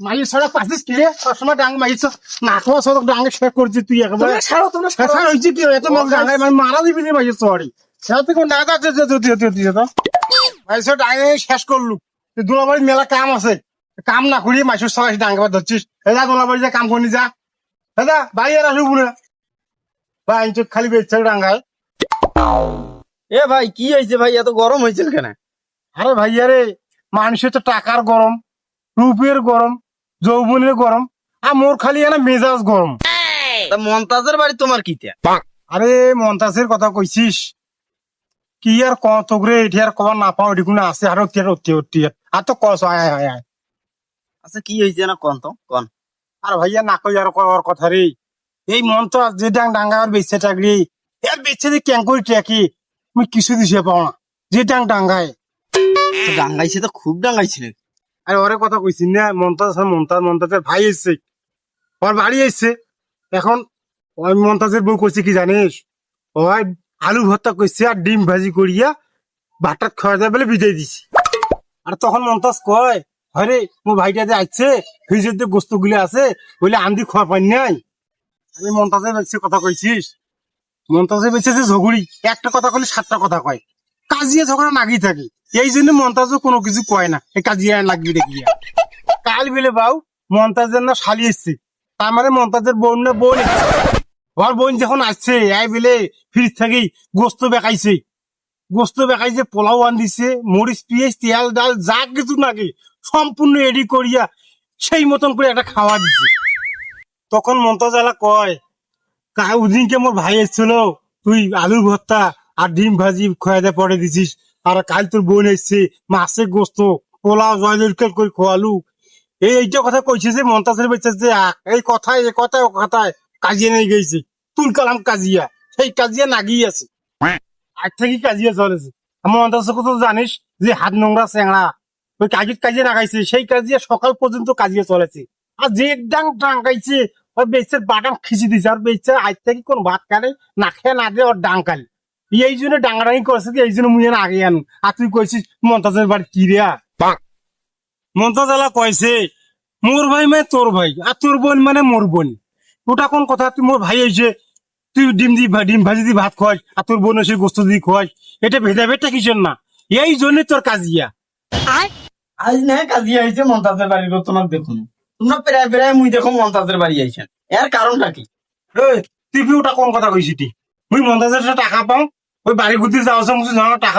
মাইর ছাড়া পাচ্ছিস কি রে? সবসময় ডাং মাইছ না খাওয়া সব ডাঙে শেষ করছিস তুই একেবারে। তোমরা হয়েছে কি এত মাছ ডাঙায় মানে মারা দিবি রে মাইছ সরি সেটা থেকে না যাচ্ছে তো মাইছ ডাঙে শেষ করলু। দোলাবাড়ির মেলা কাম আছে, কাম না করি মাইসুর সবাই ডাঙ্গাবার ধরছিস। এদা দোলাবাড়ি যা কাম করি যা, এদা বাড়ি আর আসবো না ভাই খালি বেচছে ডাঙ্গায়। এ ভাই কি হয়েছে ভাই, এত গরম হয়েছে কেন? আরে ভাইয়া রে, মানুষের তো টাকার গরম, রূপের গরম, যৌবনের গরম, আর মোর খালি এনা মেজাজ গরম। তা মন্তাজের বাড়ি তোমার কিতা? আরে মন্তাজের কথা কইছিস কি আর কত রে, এটি আর কবার না পাও, এটি কোনো আছে আর আর তো কস আয় আয় আয়। আচ্ছা কি হয়েছে না কন তো কন। আর ভাইয়া না কই আর কর কথা রে, এই মন্তাজ যে ডাঙ্গার বেচছে টাকরি এর বেচছে যে ক্যাং করি ট্যাকি আমি কিছু দিছে পাও না, যে ডাঙ্গায় ডাঙ্গাইছে তো খুব ডাঙ্গাইছিল। আরে ওরে কথা কইছি না, মন্তাজের ভাই এসছে, ওর বাড়ি এসছে। এখন ওই মন্তাজের বউ কইছে কি জানিস, ওই আলু ভর্তা কইছে আর ডিম ভাজি করিয়া ভাতটা খাওয়া যায় বলে বিদায় দিছি। আর তখন মন্তাজ কয় হরে মোর ভাইটা যে আসছে ফ্রিজের যে গোস্ত গুলো আছে বলে আন্দি খাওয়া পাই নাই। আমি মন্তাজের বেশি কথা কইছিস, মন্তাজের বেঁচে যে ঝগড়ি একটা কথা কইলে 7টা কথা কয়, কাজিয়া ঝগড়া নাগি থাকে। এই জন্য মন্তাজও কোনো কিছু কয় না, এই কাজিয়া লাগবি দেখিয়া। কাল বেলে বাউ মন্তাজের না শালি এসছে, তার মানে মন্তাজের বোন না বোন এসছে। ওর বোন যখন আসছে এই বেলে ফ্রিজ থেকে গোস্ত বেকাইছে, পোলাও আন দিছে, মরিচ পিঁয়াজ তেল ডাল যা কিছু নাকি সম্পূর্ণ রেডি করিয়া সেই মতন করে একটা খাওয়া দিছে। তখন মন্তাজ এলা কয় ওদিনকে মোর ভাই এসছিল, তুই আলুর ভর্তা আর ডিম ভাজি খোয়াতে পরে দিছিস, আর কাল তোর বোন এসছে মাছের গোস্ত পোলাও জয়লুর করে খোয়ালু। এইটা কথা কইছে যে মন্তাজের বেঁচে যে এই কথায় কাজিয়া নিয়ে গেছে, তুল কালাম কাজিয়া, সেই কাজিয়া নাগিয়ে আছে আজ থেকে কাজিয়া চলেছে। মন্তাজ কথা জানিস যে হাত নোংরা চেংড়া, ওই কাজিয়া নাগাইছে, সেই কাজিয়া সকাল পর্যন্ত কাজিয়া চলেছে। আর যে ডাঙ্গাইছে ওর বেচার বাটাম খিচি দিছে, আর বেচার আজ থেকে কোন ভাত কাটে না খেয়ে না দিয়ে ওর ডাঙ্গাল এই জন্য ডাঙ্গাডাঙ্গি করেছে, এই জন্য মুই আগে আনু। আর তুই কইছিস মন্তাজের বাড়ি কি রে? মন্তাজ এলা কয়েছে মোর ভাই মানে তোর ভাই, আর তোর বোন মানে মোর বোন। ওটা কোন কথা? তুই মোর ভাই হয়েছে, তুই ডিম ভাজি দিয়ে ভাত খাওয়াস, আর তোর বোন এসে গোস্ত দিয়ে খাওয়াস, এটা ভেদাভেদটা কিসের না? এই জন্য তোর কাজিয়া। আজ না কাজিয়া হয়েছে মন্তাজের বাড়ির, তোমার দেখুন তোমরা প্রায় মুই দেখো মন্তাজের বাড়ি আইছেন, এর কারণটা কি? তুই ওটা কোন কথা কইছিস? মুই মন্তাজের টাকা পাও, ওই বাড়ি ঘুরতে যাওয়ার সময় টাকা